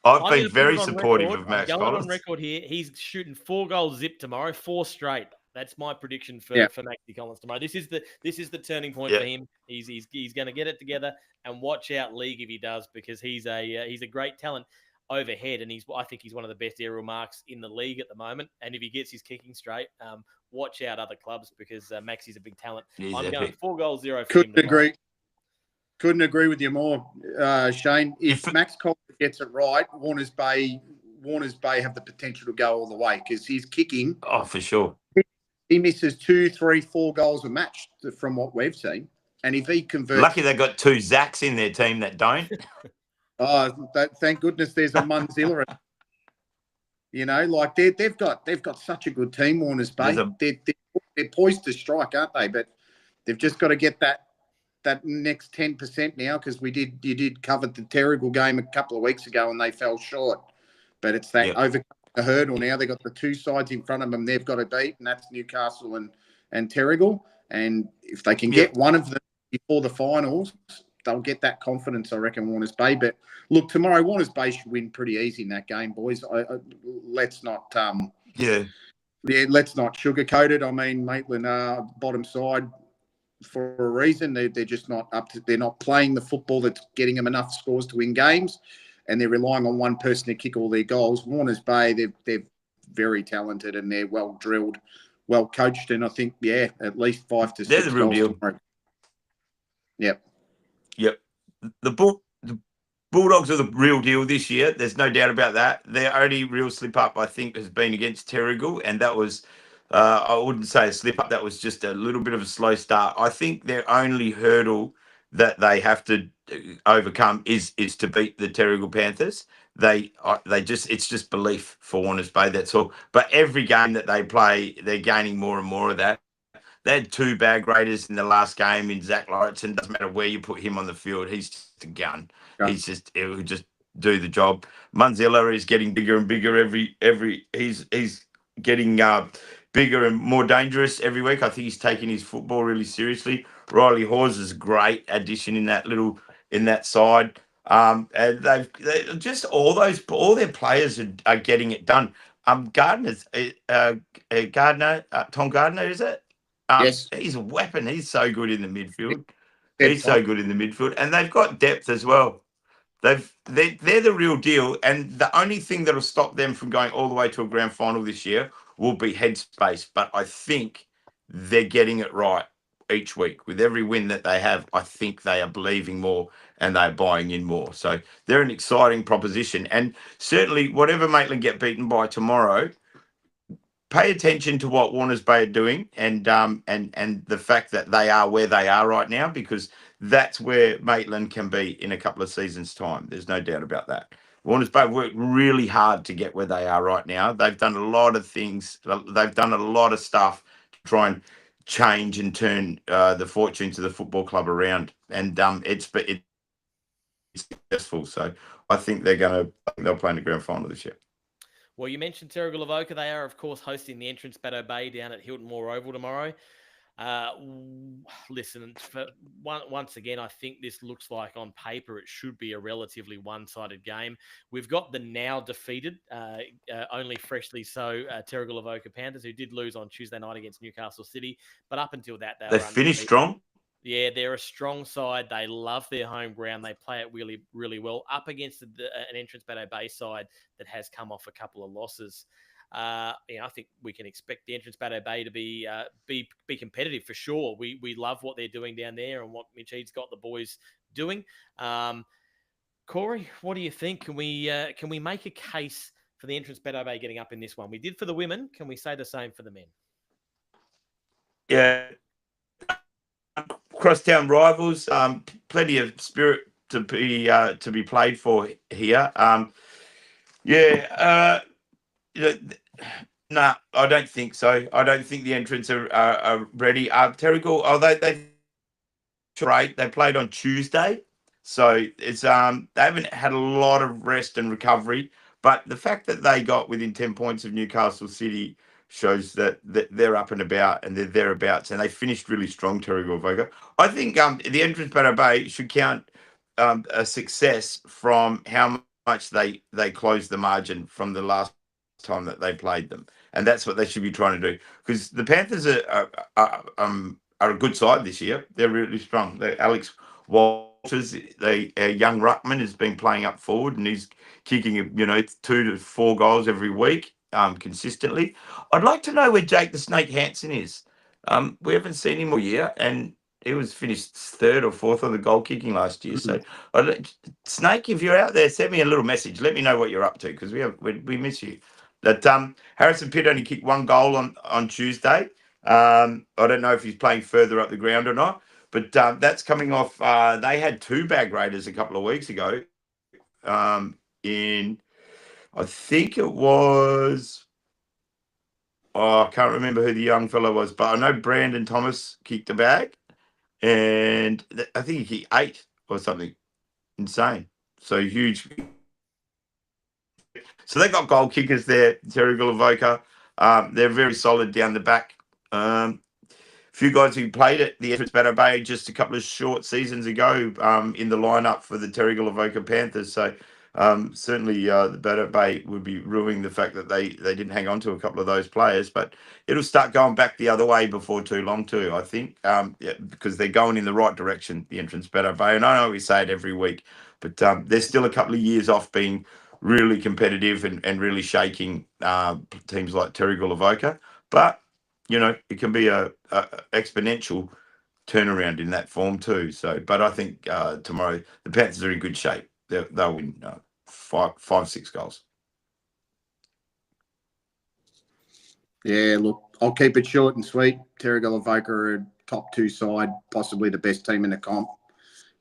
I've been very supportive of Max I'm going Collins. on record here. He's shooting 4 goals zip tomorrow, 4 straight. That's my prediction for Maxi Collins tomorrow. This is the turning point for him. He's going to get it together, and watch out league if he does, because he's a great talent overhead, and I think he's one of the best aerial marks in the league at the moment. And if he gets his kicking straight, watch out other clubs, because Maxi's a big talent. I'm going 4 goals 0 for him tomorrow. Couldn't agree with you more, Shane. If Max Collins gets it right, Warners Bay have the potential to go all the way, because he's kicking. Oh, for sure. He misses 2, 3, 4 goals a match from what we've seen. And if he converts... Lucky they got 2 Zacks in their team that don't. Thank goodness there's a Munzilla. Like they've got such a good team, Warners Bay. They're poised to strike, aren't they? But they've just got to get that next 10% now, because you did cover the Terrigal game a couple of weeks ago and they fell short. But it's that overcome the hurdle now. They've got the 2 sides in front of them they've got to beat, and that's Newcastle and Terrigal. And if they can get one of them before the finals, they'll get that confidence, I reckon, Warners Bay. But look, tomorrow Warners Bay should win pretty easy in that game, boys. Let's not let's not sugarcoat it. I mean, Maitland bottom side for a reason. They're just not they're not playing the football that's getting them enough scores to win games, and they're relying on one person to kick all their goals. Warners Bay, they're very talented, and they're well drilled, well coached, and I think at least 5 to 6 They're the real deal. Tomorrow. Yep. The Bulldogs are the real deal this year. There's no doubt about that. Their only real slip up, I think, has been against Terrigal, and that was, I wouldn't say a slip up. That was just a little bit of a slow start. I think their only hurdle that they have to overcome is to beat the Terrigal Panthers. It's just belief for Warners Bay. That's all. But every game that they play, they're gaining more and more of that. They had 2 bag graders in the last game in Zach Lauritsen. Doesn't matter where you put him on the field, he's just a gun. He'll just do the job. Munzilla is getting bigger and bigger he's getting bigger and more dangerous every week. I think he's taking his football really seriously. Riley Hawes is a great addition in that side. And they just all their players are getting it done. Tom Gardner, is it? Yes. He's a weapon. He's so good in the midfield. And they've got depth as well. They're the real deal. And the only thing that'll stop them from going all the way to a grand final this year will be headspace. But I think they're getting it right each week. With every win that they have, I think they are believing more and they're buying in more. So they're an exciting proposition. And certainly, whatever Maitland get beaten by tomorrow, pay attention to what Warners Bay are doing, and the fact that they are where they are right now, because that's where Maitland can be in a couple of seasons' time. There's no doubt about that. Warners Bay worked really hard to get where they are right now. They've done a lot of things. They've done a lot of stuff to try and change and turn the fortunes of the football club around, and it's successful. So I think they'll play in the grand final this year. Well, you mentioned Terrigal Avoca. They are, of course, hosting the entrance Baddo Bay down at Hilton Moore Oval tomorrow. Listen, once again, I think this looks like on paper it should be a relatively one-sided game. We've got the now defeated, only freshly so, Terrigal Avoca Panthers, who did lose on Tuesday night against Newcastle City, but up until that, they They were finished undefeated. strong. Yeah, they're a strong side. They love their home ground. They play it really, really well up against an Entrance Bateau Bay side that has come off a couple of losses. I think we can expect the Entrance Bateau Bay to be competitive for sure. We love what they're doing down there and what Mitch Eads got the boys doing. Corey, what do you think? Can we make a case for the Entrance Bateau Bay getting up in this one? We did for the women. Can we say the same for the men? Yeah, crosstown rivals. Plenty of spirit to be played for here. No, I don't think so. I don't think the entrants are ready. Terrigal, although they played on Tuesday, so it's they haven't had a lot of rest and recovery. But the fact that they got within 10 points of Newcastle City shows that they're up and about and they're thereabouts, and they finished really strong. Terrigal Voga. I think the entrance Bateau Bay should count a success from how much they closed the margin from the last time that they played them, and that's what they should be trying to do. Because the Panthers are a good side this year. They're really strong. Alex Walters, a young ruckman, has been playing up forward, and he's kicking 2 to 4 goals every week consistently. I'd like to know where Jake the Snake Hansen is. We haven't seen him all year, and he was finished 3rd or 4th on the goal kicking last year. So, Snake, if you're out there, send me a little message. Let me know what you're up to, because we miss you. But Harrison Pitt only kicked 1 goal on Tuesday. I don't know if he's playing further up the ground or not, but that's coming off. They had 2 bag raiders a couple of weeks ago. I think it was. Oh, I can't remember who the young fellow was, but I know Brandon Thomas kicked a bag, and I think he kicked 8 or something insane. So huge. So they got goal kickers there, Terrigal Avoca. They're very solid down the back. Few guys who played at the Entrance Bateau Bay just a couple of short seasons ago in the lineup for the Terrigal Avoca Panthers. So certainly the Bateau Bay would be ruining the fact that they didn't hang on to a couple of those players. But it'll start going back the other way before too long too, I think, because they're going in the right direction, the Entrance Bateau Bay. And I know we say it every week, but they're still a couple of years off being really competitive and really shaking teams like Terrigal Avoca. But it can be a exponential turnaround in that form too. So, but I think tomorrow the Panthers are in good shape. They'll win 5-6 goals. Yeah, look, I'll keep it short and sweet. Terrigal Avoca are a top 2 side, possibly the best team in the comp.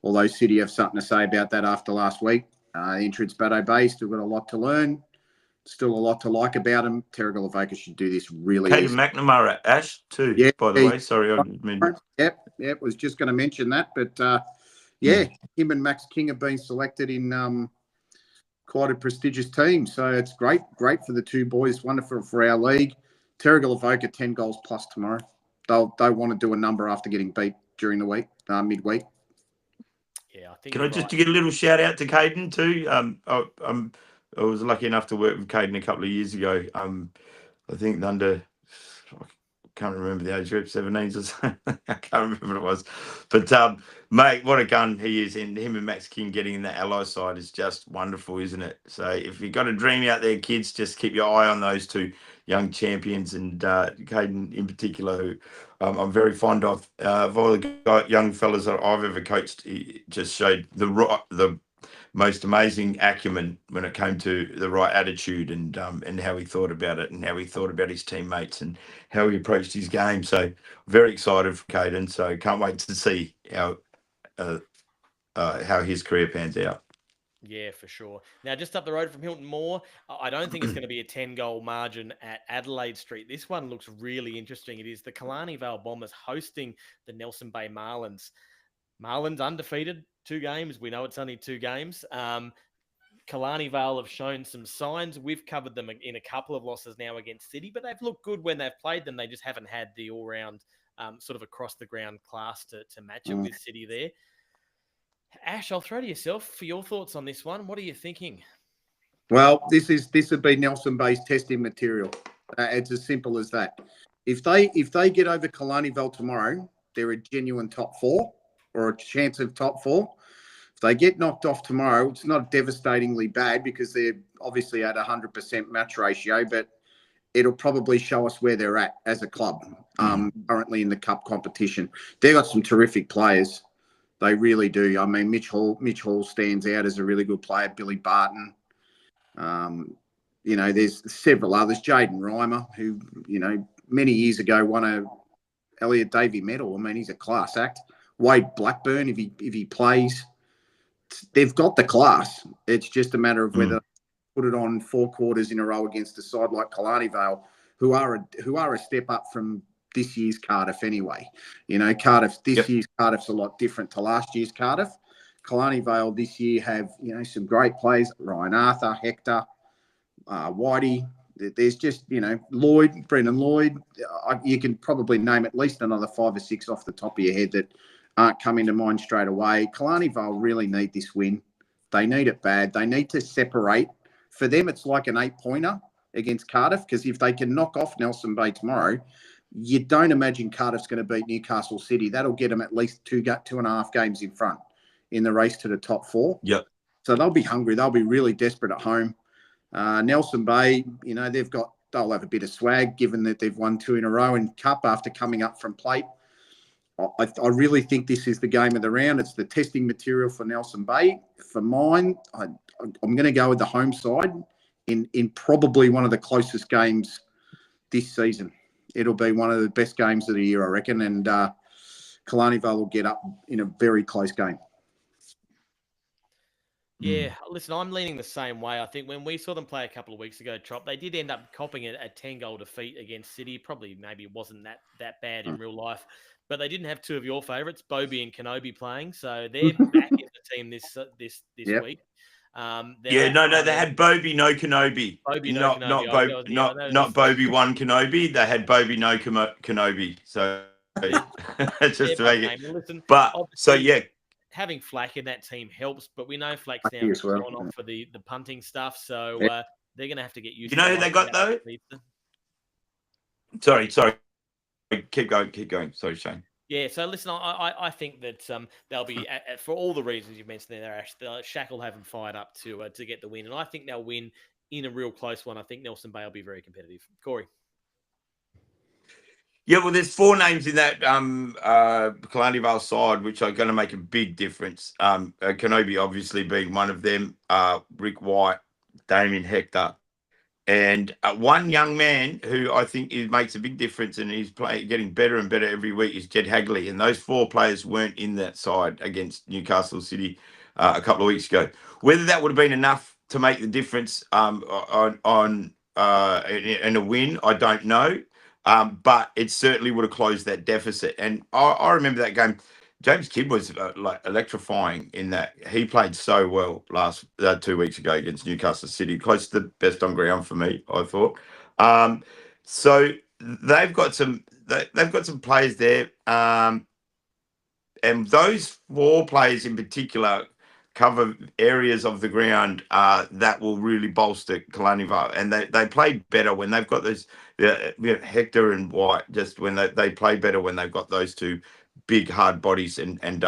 Although City have something to say about that after last week. Entrance Bateau Bay still got a lot to learn. Still a lot to like about him. Terrigal Avoca should do this really Caden easy. McNamara, Ash, too, Yeah, by the way. Sorry, I didn't mean. Yep. Was just going to mention that. But, him and Max King have been selected in quite a prestigious team. So it's great for the 2 boys. Wonderful for our league. Terrigal Avoca, 10 goals plus tomorrow. They'll want to do a number after getting beat during the week, midweek. Yeah, I think. Can I just get a little shout out to Caden too? I was lucky enough to work with Caden a couple of years ago. I think I can't remember the age group, 17s or something. I can't remember what it was. But mate, what a gun he is. And him and Max King getting in the ally side is just wonderful, isn't it? So if you've got a dream out there, kids, just keep your eye on those 2 young champions, and Caden in particular, who I'm very fond of. Of all the young fellas that I've ever coached, he just showed the most amazing acumen when it came to the right attitude and how he thought about it and how he thought about his teammates and how he approached his game. So very excited for Caden. So can't wait to see how his career pans out. Yeah, for sure. Now, just up the road from Hilton Moore, I don't think it's going to be a 10-goal margin at Adelaide Street. This one looks really interesting. It is the Killarney Vale Bombers hosting the Nelson Bay Marlins. Marlins undefeated, 2 games. We know it's only 2 games. Killarney Vale have shown some signs. We've covered them in a couple of losses now against City, but they've looked good when they've played them. They just haven't had the all-round sort of across the ground class to match it with City there. Ash, I'll throw to yourself for your thoughts on this one. What are you thinking? Well, this would be Nelson Bay's testing material. It's as simple as that. If they get over Kalani Vale tomorrow, they're a genuine top four or a chance of top four. If they get knocked off tomorrow, it's not devastatingly bad because they're obviously at 100% match ratio, but it'll probably show us where they're at as a club currently in the cup competition. They've got some terrific players. They really do. I mean, Mitch Hall stands out as a really good player. Billy Barton. There's several others. Jaden Reimer, who, many years ago won a Elliot Davey medal. I mean, he's a class act. Wade Blackburn, if he plays, they've got the class. It's just a matter of whether put it on 4 quarters in a row against a side like Kalani Vale, who are a step up from this year's Cardiff anyway. Cardiff, year's Cardiff's a lot different to last year's Cardiff. Kalani Vale this year have, some great players, Ryan Arthur, Hector, Whitey. There's just, Brendan Lloyd. You can probably name at least another 5 or 6 off the top of your head that aren't coming to mind straight away. Kalani Vale really need this win. They need it bad. They need to separate. For them, it's like an 8-pointer against Cardiff, because if they can knock off Nelson Bay tomorrow, you don't imagine Cardiff's going to beat Newcastle City. That'll get them at least 2.5 games in front in the race to the top 4. Yep. So they'll be hungry. They'll be really desperate at home. Nelson Bay, they'll have a bit of swag given that they've won 2 in a row in Cup after coming up from plate. I really think this is the game of the round. It's the testing material for Nelson Bay. For mine, I'm going to go with the home side in probably one of the closest games this season. It'll be one of the best games of the year, I reckon, and Kalani Vale will get up in a very close game. Yeah, listen, I'm leaning the same way. I think when we saw them play a couple of weeks ago, Trop, they did end up copping a 10-goal defeat against City. Probably maybe it wasn't that bad in real life, but they didn't have 2 of your favourites, Bobby and Kenobi, playing, so they're back in the team this week. They had Bobby, no Kenobi. Not Bobby, one Kenobi. They had Bobby, no Kenobi. So just to make it. Listen, but so having Flack in that team helps, but we know Flack's now gone off for the punting stuff, so they're going to have to get used to it. You know who they got, though? Sorry. Keep going. Sorry, Shane. Yeah, so listen, I think that they'll be, for all the reasons you mentioned there, Ash, Shaq will have them fired up to get the win, and I think they'll win in a real close one. I think Nelson Bay will be very competitive. Corey? Yeah, well, there's 4 names in that Kalani Vale side which are going to make a big difference. Kenobi obviously being one of them, Rick White, Damien Hector, and one young man who I think makes a big difference and he's getting better and better every week is Jed Hagley. And those 4 players weren't in that side against Newcastle City a couple of weeks ago. Whether that would have been enough to make the difference in a win, I don't know. But it certainly would have closed that deficit. And I remember that game. James Kidd was electrifying in that. He played so well last 2 weeks ago against Newcastle City, close to the best on ground for me, I thought. So they've got some players there, and those 4 players in particular cover areas of the ground that will really bolster Kalani Vale, and they play better when they've got those Hector and White. Just when they play better when they've got those 2 big hard bodies and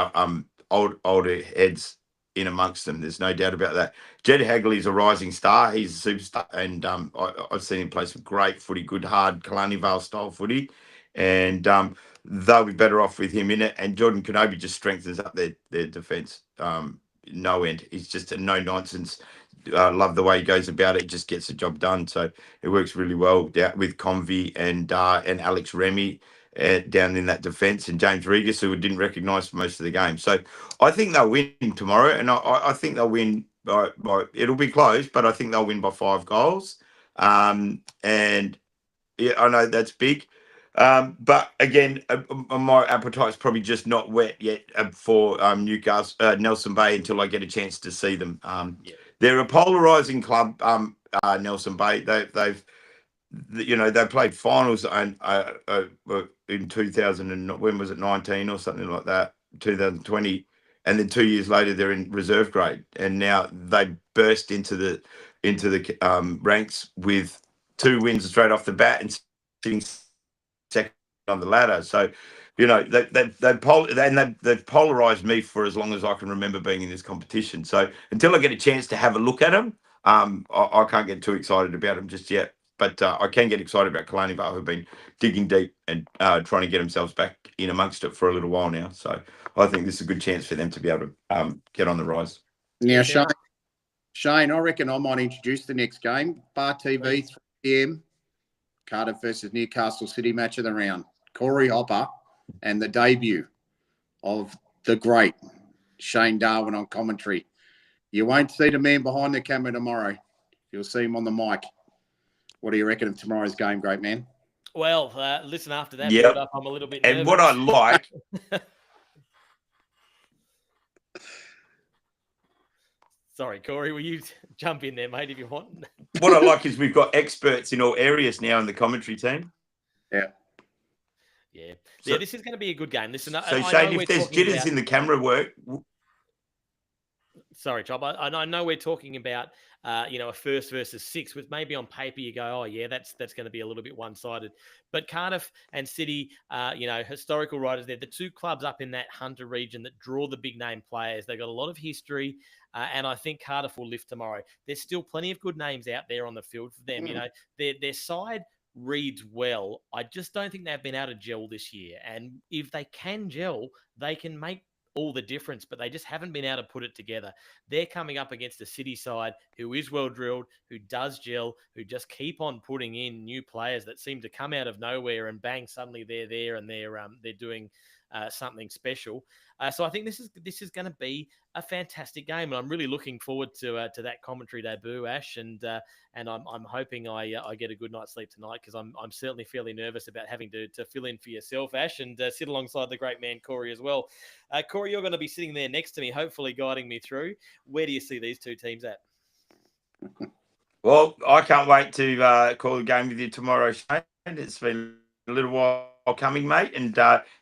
older heads in amongst them. There's no doubt about that. Jed Hagley is a rising star. He's a superstar, and I've seen him play some great footy, good hard Kalani Vale style footy, and they'll be better off with him in it. And Jordan Kenobi just strengthens up their defence. No end. He's just a no nonsense. Love the way he goes about it. Just gets the job done. So it works really well with Convey and Alex Remy down in that defence, and James Regis, who we didn't recognise for most of the game. So I think they'll win tomorrow, and I think they'll win by it'll be close, but I think they'll win by 5 goals. And yeah, I know that's big. But again, my appetite's probably just not wet yet for Newcastle, Nelson Bay, until I get a chance to see them. They're a polarising club, Nelson Bay. They've they played finals in 2000 and when was it 19 or something like that, 2020, and then 2 years later they're in reserve grade, and now they burst into the ranks with 2 wins straight off the bat and sitting second on the ladder. So, they've polarized me for as long as I can remember being in this competition. So until I get a chance to have a look at them, I can't get too excited about them just yet. But I can get excited about Kalani Bar, who've been digging deep and trying to get themselves back in amongst it for a little while now. So I think this is a good chance for them to be able to get on the rise. Now, Shane, I reckon I might introduce the next game. Bar TV, 3 p.m. Cardiff versus Newcastle City, match of the round. Corey Hopper and the debut of the great Shane Darwin on commentary. You won't see the man behind the camera tomorrow. You'll see him on the mic. What do you reckon of tomorrow's game, great man? Well, listen, after that Yep. build up, I'm a little bit nervous. And what I like... Sorry, Corey, will you jump in there, mate, if you want? What I like is we've got experts in all areas now in the commentary team. Yeah. Yeah, this is going to be a good game. Listen, So, Shane, if there's jitters in the camera work... Sorry, Chop. I know we're talking about, a first versus 6, which maybe on paper you go, oh, yeah, that's going to be a little bit one-sided. But Cardiff and City, historical riders, they're the 2 clubs up in that Hunter region that draw the big-name players. They've got a lot of history, and I think Cardiff will lift tomorrow. There's still plenty of good names out there on the field for them. Their side reads well. I just don't think they've been able to gel this year. And if they can gel, they can make all the difference, but they just haven't been able to put it together. They're coming up against a City side who is well drilled, who does gel, who just keep on putting in new players that seem to come out of nowhere and bang, suddenly they're there and they're doing something special. So I think this is going to be a fantastic game, and I'm really looking forward to that commentary debut, Ash, and I'm hoping I get a good night's sleep tonight, because I'm certainly fairly nervous about having to fill in for yourself, Ash, and sit alongside the great man Corey as well. Corey, you're going to be sitting there next to me, hopefully guiding me through. Where do you see these 2 teams at? Well, I can't wait to call the game with you tomorrow, Shane. It's been a little while coming, mate, and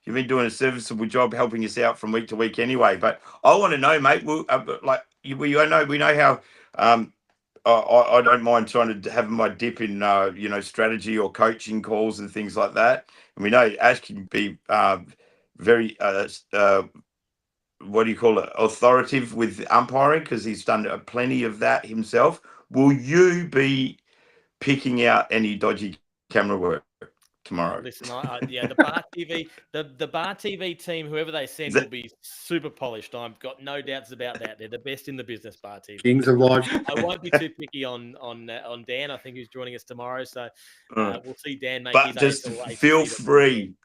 you've been doing a serviceable job helping us out from week to week anyway. But I want to know, mate, we know how I don't mind trying to have my dip in strategy or coaching calls and things like that. And we know Ash can be very what do you call it, authoritative with umpiring, because he's done plenty of that himself. Will you be picking out any dodgy camera work tomorrow? Listen, the Bar TV, the Bar TV team, whoever they send, will be super polished. I've got no doubts about that. They're the best in the business, Bar TV. Kings of life. I won't be too picky on Dan, I think, who's joining us tomorrow. So we'll see Dan make his just feel free.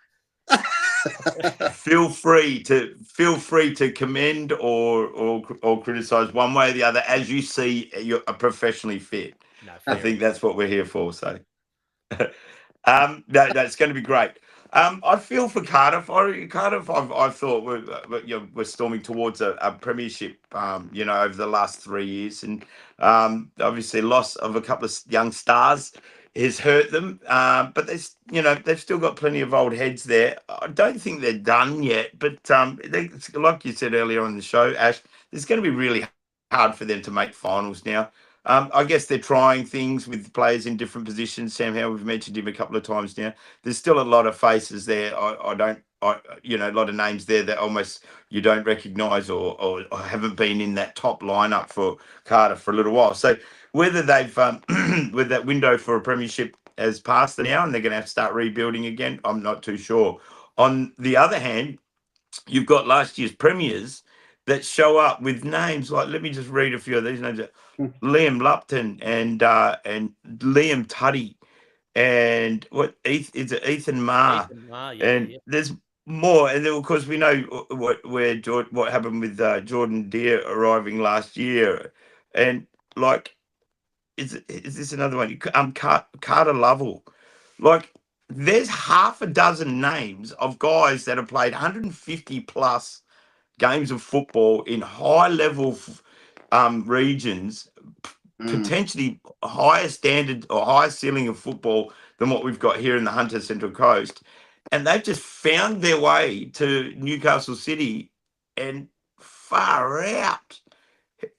feel free to commend or criticize one way or the other as you see you're professionally fit. I think that's what we're here for. So that's going to be great. I feel for Cardiff. I thought we're storming towards a premiership, over the last 3 years, and obviously loss of a couple of young stars has hurt them. But they've still got plenty of old heads there. I don't think they're done yet, but like you said earlier on the show, Ash, it's going to be really hard for them to make finals now. I guess they're trying things with players in different positions. Sam Howe, we've mentioned him a couple of times now. There's still a lot of faces there. A lot of names there that almost you don't recognise or haven't been in that top lineup for Cardiff for a little while. So whether they've, with that window for a premiership has passed now and they're going to have to start rebuilding again, I'm not too sure. On the other hand, you've got last year's premiers that show up with names like, let me just read a few of these names: Liam Lupton and Liam Tuddy, and Ethan Marr. There's more, and then of course we know what happened with Jordan Deere arriving last year, and like, is this another one? Carter Lovell, like. There's half a dozen names of guys that have played 150 plus games of football in high level regions, potentially higher standard or higher ceiling of football than what we've got here in the Hunter Central Coast. And they've just found their way to Newcastle City and far out.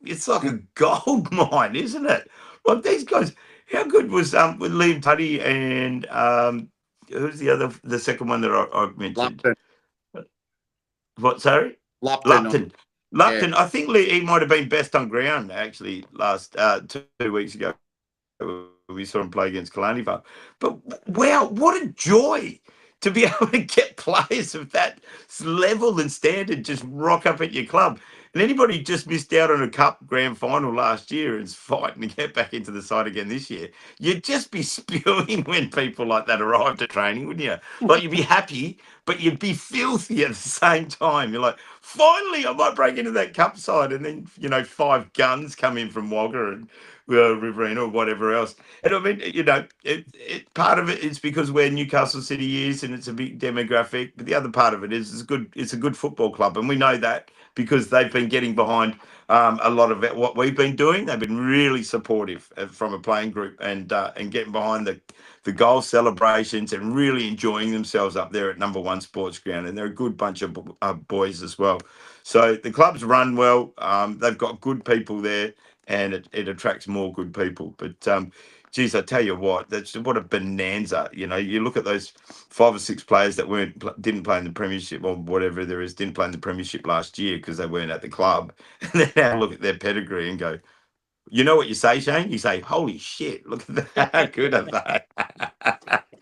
It's like a gold mine, isn't it? Like these guys, how good was with Liam Tuddy and who's the second one that I mentioned? Lupton. What, sorry? Lupton. Lupton. I think he might have been best on ground actually last 2 weeks ago. We saw him play against Kalanivar. But wow, what a joy to be able to get players of that level and standard just rock up at your club. And anybody just missed out on a cup grand final last year and is fighting to get back into the side again this year, you'd just be spewing when people like that arrived at training, wouldn't you? Like you'd be happy, but you'd be filthy at the same time. You're like, finally, I might break into that cup side. And then, 5 guns come in from Wagga and Riverina or whatever else. And I mean, part of it is because where Newcastle City is and it's a big demographic. But the other part of it is it's a good football club. And we know that because they've been getting behind a lot of what we've been doing. They've been really supportive from a playing group and getting behind the goal celebrations and really enjoying themselves up there at number 1 sports ground. And they're a good bunch of boys as well. So the club's run well. They've got good people there. And it attracts more good people. But, geez, I tell you what a bonanza. You look at those 5 or 6 players that didn't play in the premiership or whatever there is, didn't play in the premiership last year because they weren't at the club. And then have a look at their pedigree and go, you know what you say, Shane? You say, holy shit, look at that. How good are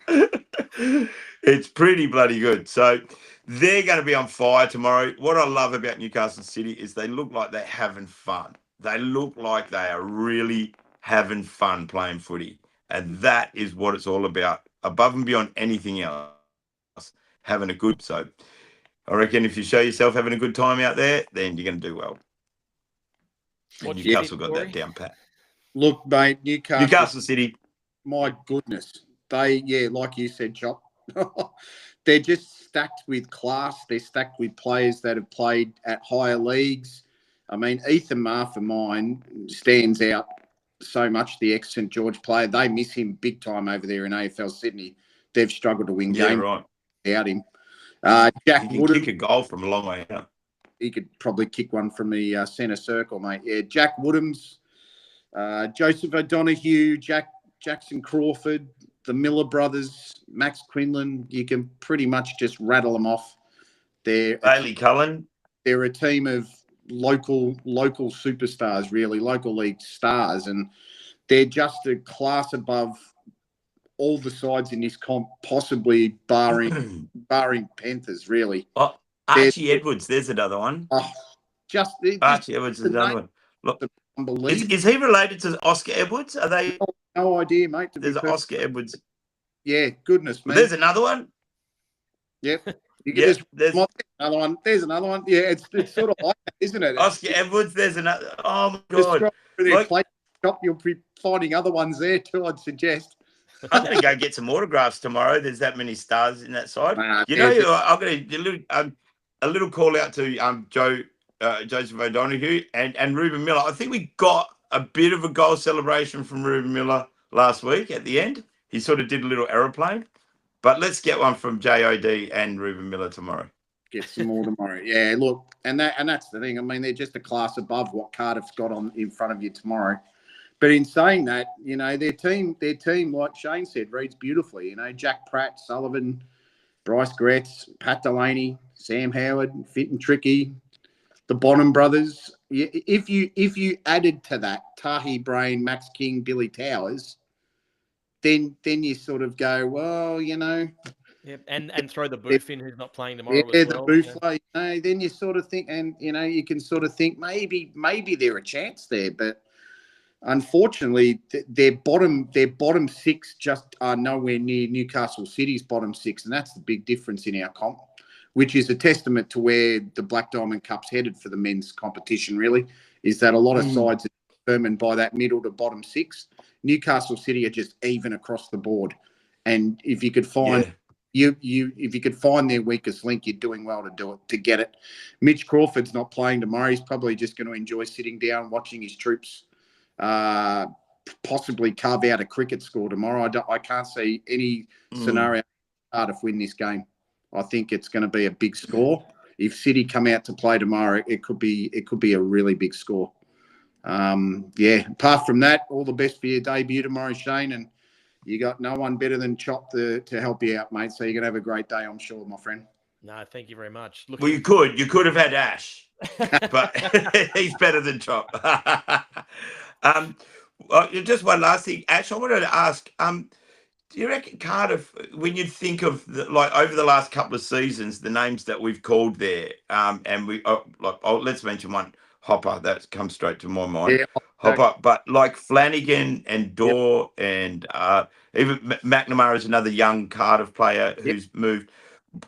they? It's pretty bloody good. So they're going to be on fire tomorrow. What I love about Newcastle City is they look like they're having fun. They look like they are really having fun playing footy. And that is what it's all about. Above and beyond anything else, having a good. So I reckon if you show yourself having a good time out there, then you're going to do well. Newcastle got that down pat. Look, mate, Newcastle City. My goodness. They, like you said, Chop, they're just stacked with class. They're stacked with players that have played at higher leagues. I mean, Ethan Marr for mine stands out so much, the ex-St George player. They miss him big time over there in AFL Sydney. They've struggled to win games without him. Jack he can kick a goal from a long way out. He could probably kick one from the centre circle, mate. Yeah, Jack Woodhams, Joseph O'Donoghue, Jackson Crawford, the Miller brothers, Max Quinlan. You can pretty much just rattle them off. Bailey Cullen. They're a team of local superstars, really, local league stars, and they're just a class above all the sides in this comp, possibly barring Panthers, really. Oh, Archie Edwards, there's another one. Archie Edwards is another one. Look, unbelievable. Is he related to Oscar Edwards? Are they? No idea, mate. There's an Oscar Edwards. Yeah, goodness me. There's another one. Yep. There's another one. There's another one. Yeah, it's sort of like that, isn't it? Oscar Edwards, there's another. Oh, my God. You'll be finding other ones there too, I'd suggest. I'm going to go get some autographs tomorrow. There's that many stars in that side. I'm going to a little call out to Joseph O'Donoghue and Ruben Miller. I think we got a bit of a goal celebration from Ruben Miller last week at the end. He sort of did a little aeroplane. But let's get one from JOD and Ruben Miller tomorrow. Get some more tomorrow. Yeah, look, and that's the thing. I mean, they're just a class above what Cardiff's got on in front of you tomorrow. But in saying that, their team, like Shane said, reads beautifully. Jack Pratt, Sullivan, Bryce Gretz, Pat Delaney, Sam Howard, Fit and Tricky, the Bonham brothers. If you added to that Tahi Brain, Max King, Billy Towers, then you sort of go, well, Yep, and throw the Booth in who's not playing tomorrow. Yeah, the Booth. Then you sort of think, and you can sort of think maybe they're a chance there, but unfortunately, their bottom 6 just are nowhere near Newcastle City's bottom 6, and that's the big difference in our comp, which is a testament to where the Black Diamond Cup's headed for the men's competition. Really, is that a lot of sides are determined by that middle to bottom 6. Newcastle City are just even across the board, and if you could find if you could find their weakest link, you're doing well to get it. Mitch Crawford's not playing tomorrow. He's probably just going to enjoy sitting down watching his troops possibly carve out a cricket score tomorrow. I can't see any scenario Cardiff win this game. I think it's going to be a big score. If City come out to play tomorrow, it could be a really big score. Apart from that, all the best for your debut tomorrow, Shane, and you got no one better than Chop to help you out, mate. So you're going to have a great day, I'm sure, my friend. No, thank you very much. Well, you could have had Ash, but he's better than Chop. Just one last thing, Ash, I wanted to ask, do you reckon Cardiff, when you think of over the last couple of seasons, the names that we've called there, and let's mention one, Hopper, that comes straight to my mind. Yeah, Hopper, but like Flanagan and Dorr and even McNamara is another young Cardiff player who's moved.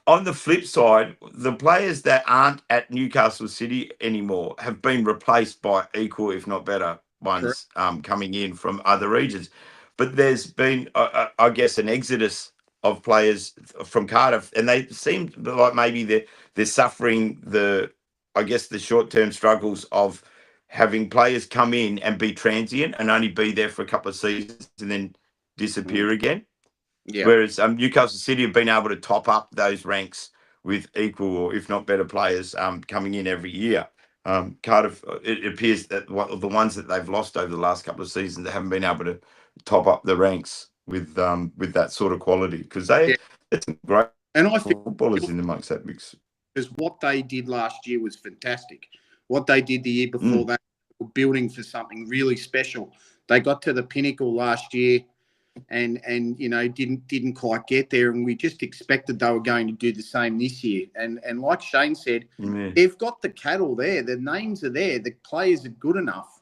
On the flip side, the players that aren't at Newcastle City anymore have been replaced by equal, if not better, ones coming in from other regions. But there's been, I guess, an exodus of players from Cardiff, and they seem like maybe they're suffering the short-term struggles of having players come in and be transient and only be there for a couple of seasons and then disappear again. Yeah. Whereas Newcastle City have been able to top up those ranks with equal or if not better players coming in every year. Cardiff, it appears that the ones that they've lost over the last couple of seasons, they haven't been able to top up the ranks with that sort of quality because it's great. And I think footballers in amongst that mix. Because what they did last year was fantastic. What they did the year before that, were building for something really special. They got to the pinnacle last year. And didn't quite get there, and we just expected they were going to do the same this year. And like Shane said, they've got the cattle there, the names are there, the players are good enough.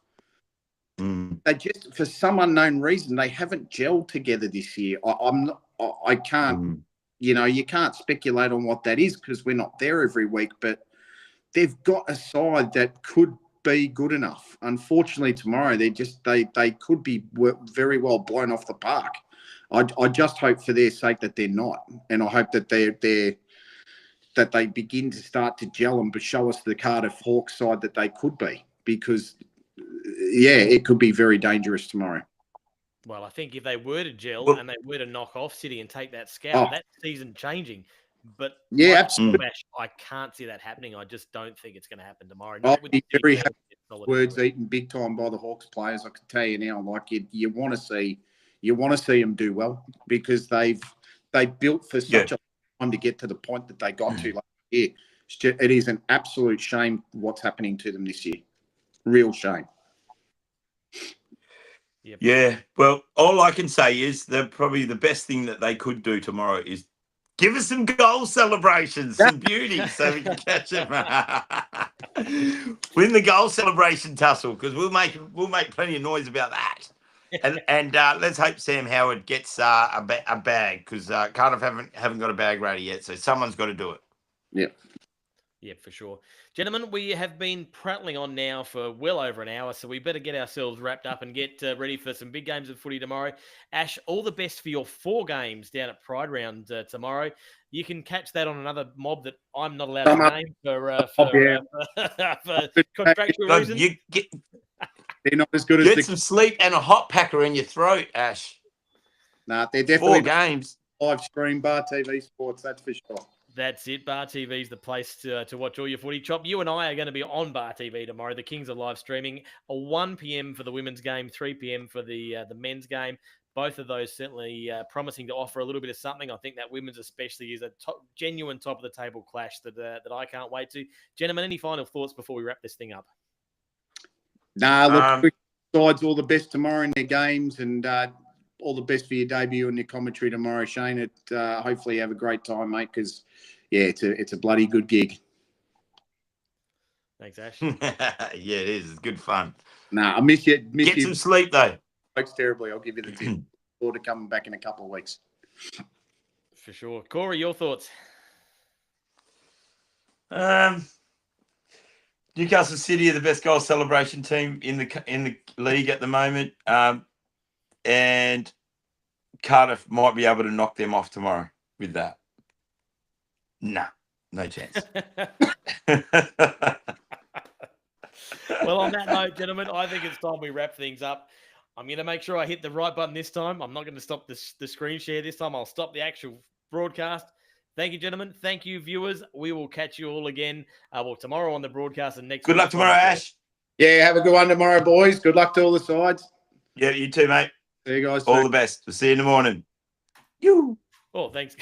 They just, for some unknown reason, they haven't gelled together this year. I can't, you can't speculate on what that is because we're not there every week. But they've got a side that could be good enough. Unfortunately, tomorrow they could be very well blown off the park. I just hope for their sake that they're not, and I hope that they begin to start to gel and show us the Cardiff Hawks side that they could be. Because it could be very dangerous tomorrow. Well, I think if they were to gel and they were to knock off City and take that scalp, that's season changing. But absolutely. I can't see that happening. I just don't think it's going to happen tomorrow. I'll be very happy. Words eaten big time by the Hawks players. I can tell you now. Like you want to see them do well because they built for such a time to get to the point that they got to last year. It is an absolute shame what's happening to them this year. Real shame. Yep. Yeah. Well, all I can say is that probably the best thing that they could do tomorrow is give us some goal celebrations, some beauty, so we can catch them. Win the goal celebration tussle because we'll make plenty of noise about that. And let's hope Sam Howard gets a bag because Cardiff haven't got a bag ready yet, so someone's got to do it. Yeah. Yeah, for sure. Gentlemen, we have been prattling on now for well over an hour, so we better get ourselves wrapped up and get ready for some big games of footy tomorrow. Ash, all the best for your 4 games down at Pride Round tomorrow. You can catch that on another mob that I'm not allowed to name for contractual reasons. They're not as good as get some sleep and a hot packer in your throat, Ash. Nah, they're definitely 4 games. Live stream Bar TV Sports, that's for sure. That's it. Bar TV is the place to watch all your footy. Chop, you and I are going to be on Bar TV tomorrow. The Kings are live streaming. 1 p.m. for the women's game, 3 p.m. for the men's game. Both of those certainly promising to offer a little bit of something. I think that women's especially is a genuine top-of-the-table clash that I can't wait to. Gentlemen, any final thoughts before we wrap this thing up? Look, sides all the best tomorrow in their games and all the best for your debut and your commentary tomorrow, Shane. Hopefully you have a great time, mate, because, it's a bloody good gig. Thanks, Ash. Yeah, it is. It's good fun. I miss you. Get some sleep, though. Looks terribly. I'll give you the tip. Forward to coming back in a couple of weeks. For sure. Corey, your thoughts? Newcastle City are the best goal celebration team in the league at the moment. And Cardiff might be able to knock them off tomorrow with that. No chance. Well, on that note, gentlemen, I think it's time we wrap things up. I'm going to make sure I hit the right button this time. I'm not going to stop the screen share this time. I'll stop the actual broadcast. Thank you, gentlemen. Thank you, viewers. We will catch you all again tomorrow on the broadcast and next Good week luck tomorrow, Ash. Yeah, have a good one tomorrow, boys. Good luck to all the sides. Yeah, you too, mate. See you guys All soon. the best. We'll see you in the morning. You. Oh, thanks.